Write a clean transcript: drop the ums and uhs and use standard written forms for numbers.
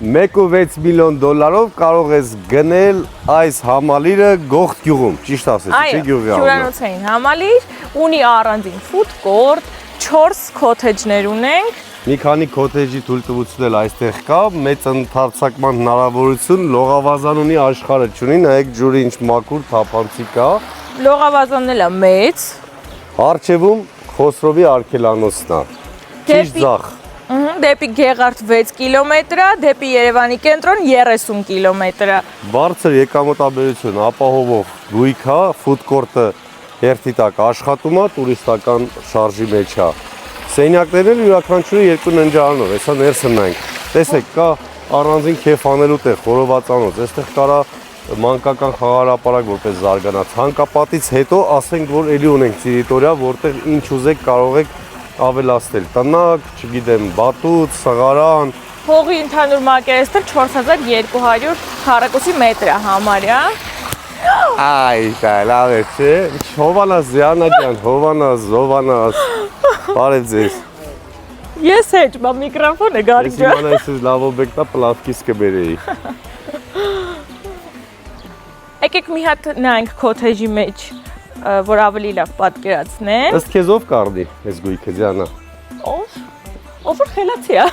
1.6 միլիոն դոլարով կարող ես գնել այս համալիրը Գողթ գյուղում, ճիշտ ասեցի, չէ՞ գյուղի անունը։ Հյուրանոցային համալիր, ունի առանձին food court, 4 քոթեջներ ունենք։ Մի քանի քոթեջի թույլտվություն էլ այստեղ կա, մեծ ընդարձակման հնարավորություն, լողավազան ունի, աշխարհը չունի, նայեք ջուրը ինչ մաքուր, թափանցիկ է։ Լողավազանն էլ է մեծ։ Առջևում Խոսրովի արգելանոցն է։ Ճիշտ ձախ։ Դեպի Գեղարդ 6 կիլոմետր է, դեպի Երևանի կենտրոն 30 կիլոմետր է։ Բարձր եկամտաբերություն, ապահովող գույք է, food court-ը հերթի տակ աշխատում է, տուրիստական շարժի մեջ է։ Սենյակներն էլ յուրաքանչյուրը 2 ննջարանով, հեսա ներսը նայենք։ Տեսեք, կա առանձին քեֆ անելու տեղ, խորովածանոց, այստեղ կարա մանկական խաղահրապարակ որպես զարգանա։ Ցանկապատից հետո ասենք, որ էլի ունենք տերիտորիա, որտեղ ինչ ուզեք կարող եք ավելացնել։ Տնակ, չգիտեմ, բատուտ, սղարան։ Հողի ընդհանուր մակերեսը 4200 քառակուսի մետր է համարյա։ Այ, դա լավ է, չէ՞։ Հովանաս Զիանա ջան, Հովանաս։ Բարև ձեզ։ Ես հեչ, բա միկրոֆոնը գարիք ջան։ Ես իմանա ես լավ օբյեկտա պլատկիս կբերեի։ Եկեք մի հատ նայենք քոթեջի մեջ, որ ավելի լավ պատկերացնեմ։ Ըստ քեզ ով կառնի այս գույքը Զիանա։ Ով որ խելացի է։